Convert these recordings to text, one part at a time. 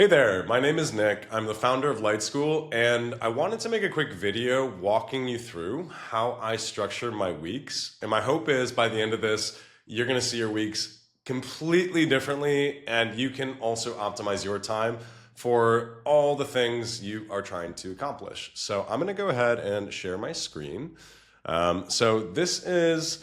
Hey there, my name is Nick. I'm the founder of Light School, and I wanted to make a quick video walking you through how I structure my weeks. And my hope is by the end of this, you're going to see your weeks completely differently, and you can also optimize your time for all the things you are trying to accomplish. So I'm going to go ahead and share my screen. So this is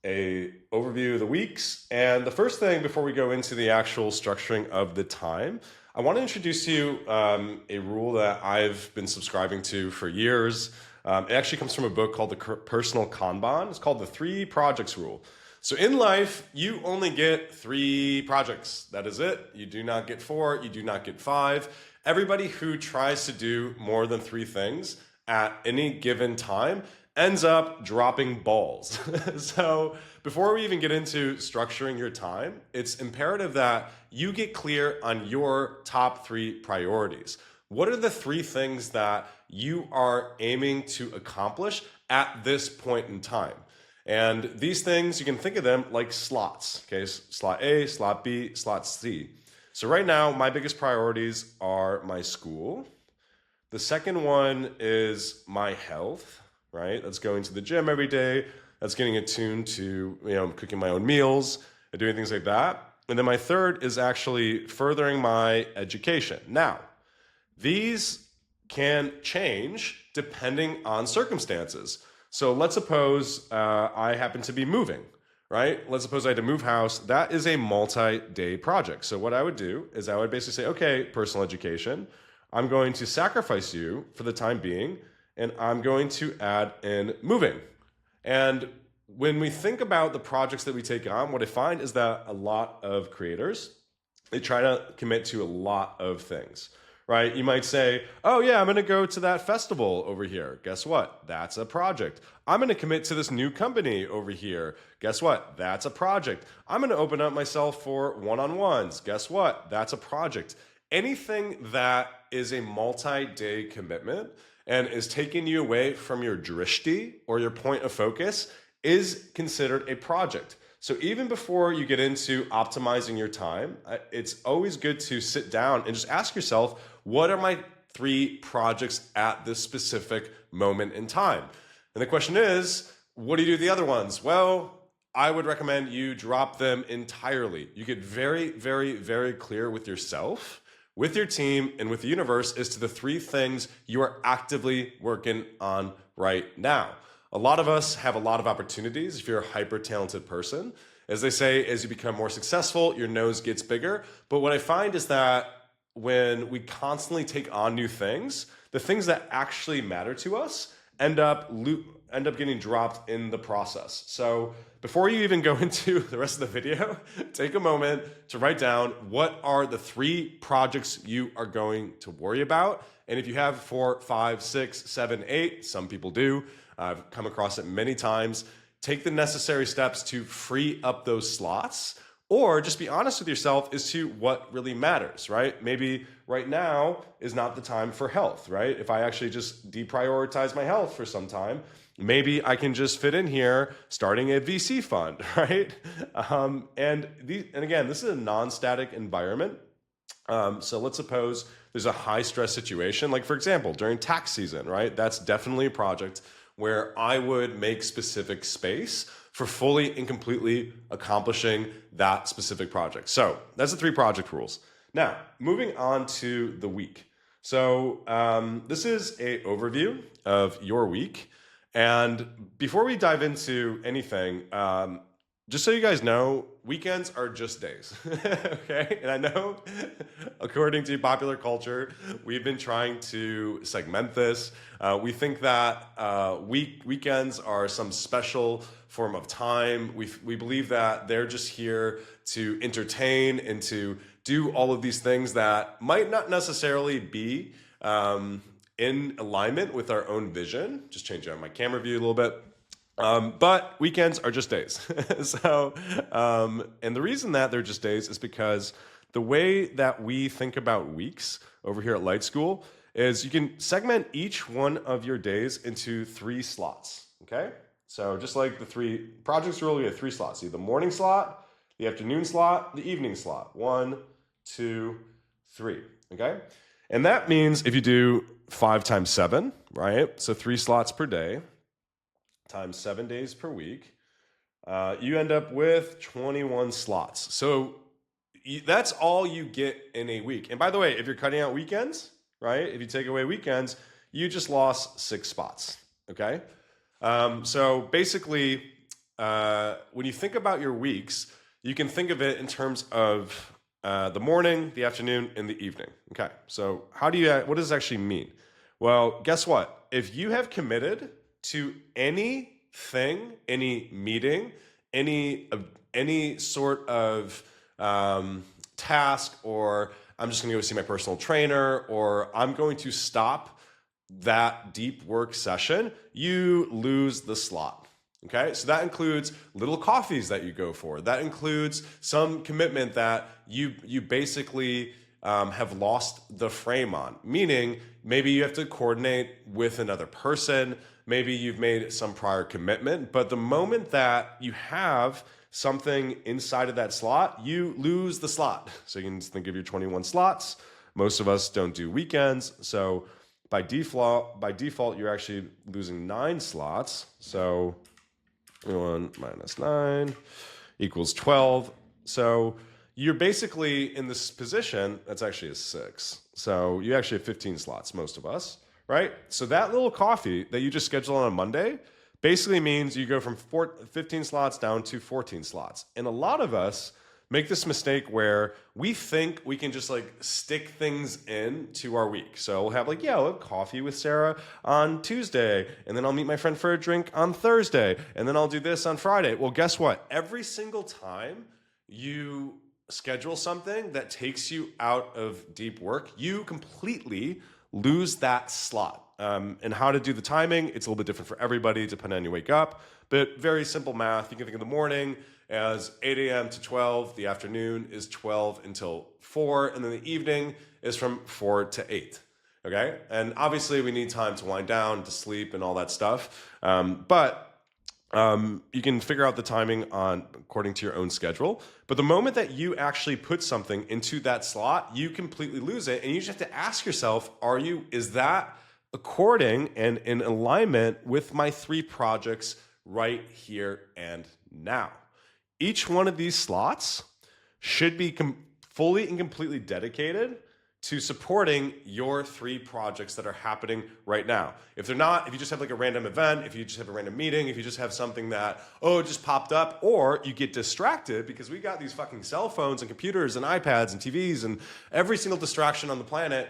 a overview of the weeks. And the first thing before we go into the actual structuring of the time, I want to introduce you a rule that I've been subscribing to for years. It actually comes from a book called The Personal Kanban. It's called the 3 Projects Rule. So in life, you only get 3 projects. That is it. You do not get 4. You do not get 5. Everybody who tries to do more than 3 things at any given time ends up dropping balls. So before we even get into structuring your time, it's imperative that you get clear on your top 3 priorities. What are the 3 things that you are aiming to accomplish at this point in time? And these things, you can think of them like slots, okay? Slot A, slot B, slot C. So right now, my biggest priorities are my school. The second one is my health, right? That's going to the gym every day. That's getting attuned to, cooking my own meals and doing things like that. And then my third is actually furthering my education. Now, these can change depending on circumstances. So let's suppose I happen to be moving, right? Let's suppose I had to move house. That is a multi-day project. So what I would do is I would basically say, okay, personal education, I'm going to sacrifice you for the time being, and I'm going to add in moving. And when we think about the projects that we take on, what I find is that a lot of creators, they try to commit to a lot of things, right? You might say, oh yeah, I'm going to go to that festival over here. Guess what? That's a project. I'm going to commit to this new company over here. Guess what? That's a project. I'm going to open up myself for one-on-ones. Guess what? That's a project. Anything that is a multi-day commitment and is taking you away from your drishti or your point of focus is considered a project. So even before you get into optimizing your time, it's always good to sit down and just ask yourself, what are my 3 projects at this specific moment in time? And the question is, what do you do with the other ones? Well, I would recommend you drop them entirely. You get very, very, very clear with yourself, with your team, and with the universe as to the 3 things you are actively working on right now. A lot of us have a lot of opportunities if you're a hyper talented person. As they say, as you become more successful, your nose gets bigger. But what I find is that when we constantly take on new things, the things that actually matter to us end up getting dropped in the process. So before you even go into the rest of the video, take a moment to write down what are the 3 projects you are going to worry about. And if you have 4, 5, 6, 7, 8, some people do, I've come across it many times, take the necessary steps to free up those slots, or just be honest with yourself as to what really matters, right? Maybe right now is not the time for health, right? If I actually just deprioritize my health for some time, maybe I can just fit in here starting a VC fund, right? And again, this is a non-static environment. So let's suppose there's a high stress situation, like for example, during tax season, right? That's definitely a project where I would make specific space for fully and completely accomplishing that specific project. So that's the 3 project rules. Now, moving on to the week. So this is an overview of your week. And before we dive into anything, just so you guys know, weekends are just days, okay? And I know, according to popular culture, we've been trying to segment this. We think that weekends are some special form of time. We believe that they're just here to entertain and to do all of these things that might not necessarily be in alignment with our own vision. Just changing out my camera view a little bit. But weekends are just days. And the reason that they're just days is because the way that we think about weeks over here at Light School is you can segment each one of your days into 3 slots, okay? So just like the 3 projects rule, we have 3 slots. You have the morning slot, the afternoon slot, the evening slot. 1, 2, 3. Okay. And that means if you do 5 times 7, right? So 3 slots per day times 7 days per week, you end up with 21 slots. So that's all you get in a week. And by the way, if you're cutting out weekends, right? If you take away weekends, you just lost 6 spots. Okay. So basically, when you think about your weeks, you can think of it in terms of the morning, the afternoon, and the evening. Okay. So what does this actually mean? Well, guess what? If you have committed to anything, any meeting, any sort of task, or I'm just going to go see my personal trainer, or I'm going to stop that deep work session, you lose the slot. Okay, so that includes little coffees that you go for. That includes some commitment that you basically have lost the frame on. Meaning, maybe you have to coordinate with another person. Maybe you've made some prior commitment, but the moment that you have something inside of that slot, you lose the slot. So you can think of your 21 slots. Most of us don't do weekends, so by default, you're actually losing 9 slots. So 1 minus 9 equals 12. So you're basically in this position, that's actually a 6. So you actually have 15 slots, most of us, right? So that little coffee that you just scheduled on a Monday basically means you go from 15 slots down to 14 slots. And a lot of us make this mistake where we think we can just like stick things in to our week. So we'll have I'll have coffee with Sarah on Tuesday, and then I'll meet my friend for a drink on Thursday, and then I'll do this on Friday. Well, guess what? Every single time you schedule something that takes you out of deep work, you completely lose that slot. And how to do the timing, it's a little bit different for everybody depending on when you wake up, but very simple math. You can think of the morning as 8 a.m. to 12, the afternoon is 12 until 4, and then the evening is from 4 to 8. Okay? And obviously we need time to wind down, to sleep, and all that stuff. But you can figure out the timing according to your own schedule. But the moment that you actually put something into that slot, you completely lose it. And you just have to ask yourself, is that according and in alignment with my 3 projects right here and now? Each one of these slots should be fully and completely dedicated to supporting your 3 projects that are happening right now. If they're not, if you just have like a random event, if you just have a random meeting, if you just have something that, it just popped up, or you get distracted because we got these fucking cell phones and computers and iPads and TVs and every single distraction on the planet,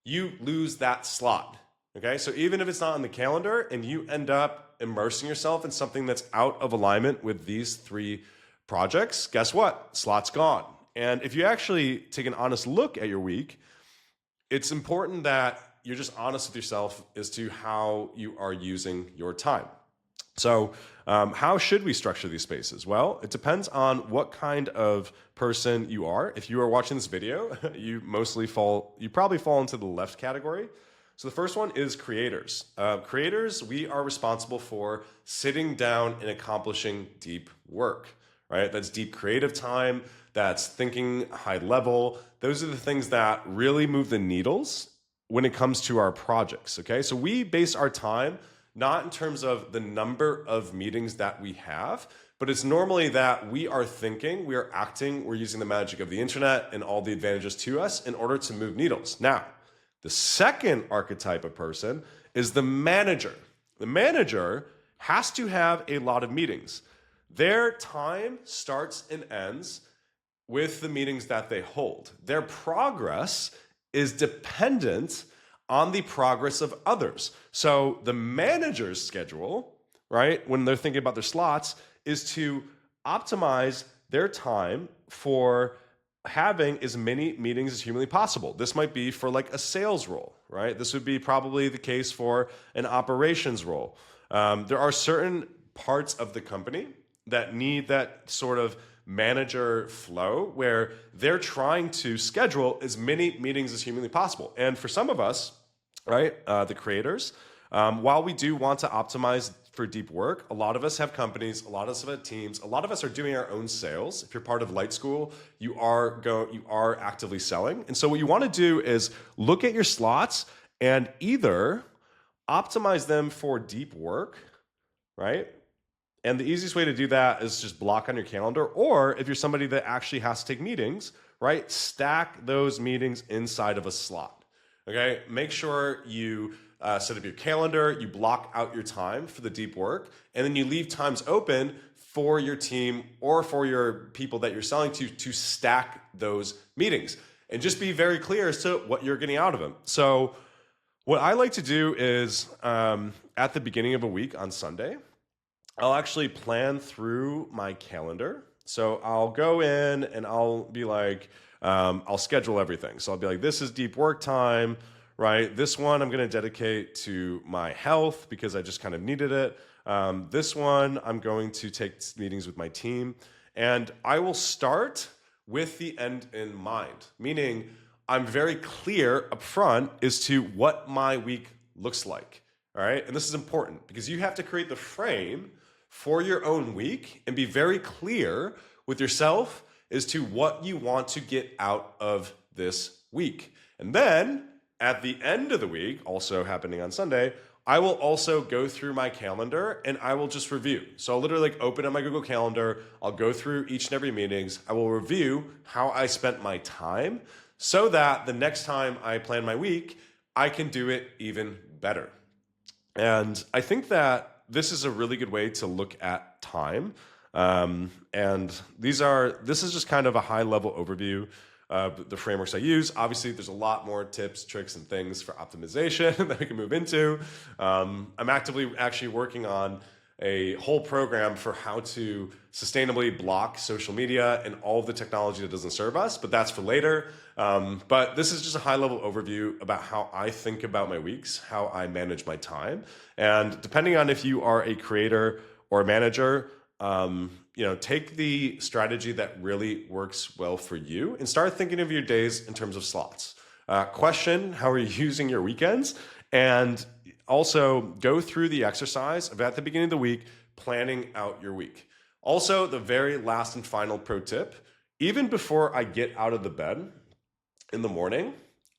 you lose that slot. Okay, so even if it's not on the calendar and you end up immersing yourself in something that's out of alignment with these 3 projects, guess what? Slot's gone. And if you actually take an honest look at your week, it's important that you're just honest with yourself as to how you are using your time. So how should we structure these spaces? Well, it depends on what kind of person you are. If you are watching this video, you probably fall into the left category. So the first one is creators. Creators, we are responsible for sitting down and accomplishing deep work, right? That's deep creative time. That's thinking high level. Those are the things that really move the needles when it comes to our projects, okay? So we base our time not in terms of the number of meetings that we have, but it's normally that we are thinking, we are acting, we're using the magic of the internet and all the advantages to us in order to move needles. Now, the second archetype of person is the manager. The manager has to have a lot of meetings. Their time starts and ends with the meetings that they hold. Their progress is dependent on the progress of others. So the manager's schedule, right, when they're thinking about their slots, is to optimize their time for having as many meetings as humanly possible. This might be for like a sales role, right? This would be probably the case for an operations role. There are certain parts of the company that need that sort of manager flow where they're trying to schedule as many meetings as humanly possible. And for some of us, right, the creators, while we do want to optimize for deep work. A lot of us have companies, a lot of us have teams, a lot of us are doing our own sales. If you're part of Light School, you are actively selling. And so what you want to do is look at your slots and either optimize them for deep work, right? And the easiest way to do that is just block on your calendar, or if you're somebody that actually has to take meetings, right? Stack those meetings inside of a slot, okay? Make sure you set up your calendar, you block out your time for the deep work, and then you leave times open for your team or for your people that you're selling to stack those meetings. And just be very clear as to what you're getting out of them. So what I like to do is at the beginning of a week on Sunday, I'll actually plan through my calendar. So I'll go in and I'll be like, I'll schedule everything. So I'll be like, this is deep work time, right? This one I'm going to dedicate to my health because I just kind of needed it. This one I'm going to take meetings with my team. And I will start with the end in mind, meaning I'm very clear up front as to what my week looks like. All right. And this is important because you have to create the frame for your own week and be very clear with yourself as to what you want to get out of this week. And then at the end of the week, also happening on Sunday, I will also go through my calendar and I will just review. So I'll literally open up my Google Calendar. I'll go through each and every meetings. I will review how I spent my time so that the next time I plan my week, I can do it even better. And I think that this is a really good way to look at time. And this is just kind of a high level overview of the frameworks I use. Obviously, there's a lot more tips, tricks, and things for optimization that we can move into. I'm actively actually working on a whole program for how to sustainably block social media and all of the technology that doesn't serve us, but that's for later. But this is just a high-level overview about how I think about my weeks, how I manage my time. And depending on if you are a creator or a manager, take the strategy that really works well for you and start thinking of your days in terms of slots. Question, how are you using your weekends? And also go through the exercise of at the beginning of the week, planning out your week. Also, the very last and final pro tip, even before I get out of the bed in the morning,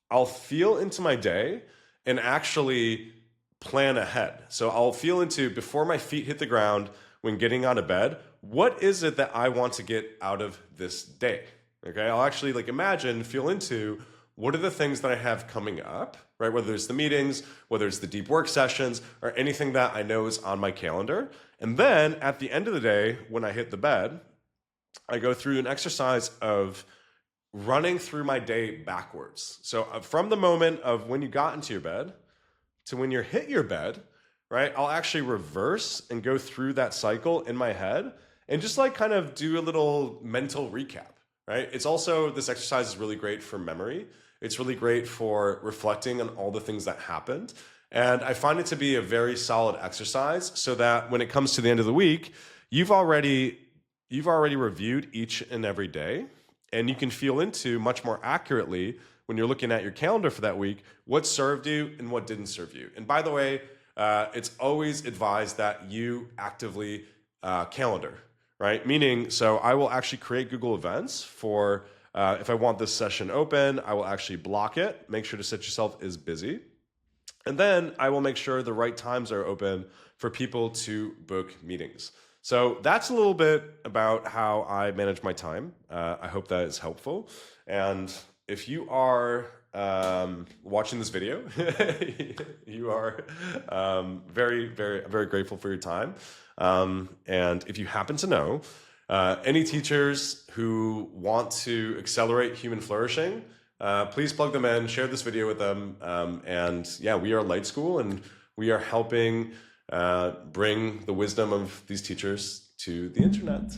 I'll feel into my day and actually plan ahead. So I'll feel into, before my feet hit the ground, when getting out of bed, what is it that I want to get out of this day? Okay, I'll actually feel into, what are the things that I have coming up, right? Whether it's the meetings, whether it's the deep work sessions, or anything that I know is on my calendar. And then at the end of the day, when I hit the bed, I go through an exercise of running through my day backwards. So from the moment of when you got into your bed to when you hit your bed, right? I'll actually reverse and go through that cycle in my head and just kind of do a little mental recap, right? It's also, this exercise is really great for memory. It's really great for reflecting on all the things that happened. And I find it to be a very solid exercise so that when it comes to the end of the week, you've already reviewed each and every day, and you can feel into much more accurately when you're looking at your calendar for that week, what served you and what didn't serve you. And by the way, it's always advised that you actively calendar, right? Meaning, so I will actually create Google Events for, if I want this session open, I will actually block it, make sure to set yourself as busy. And then I will make sure the right times are open for people to book meetings. So that's a little bit about how I manage my time. I hope that is helpful. And if you are watching this video, you are very, very, very grateful for your time. And if you happen to know any teachers who want to accelerate human flourishing, please plug them in, share this video with them. And yeah, we are Light School, and we are helping bring the wisdom of these teachers to the internet.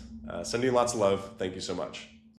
Sending lots of love. Thank you so much.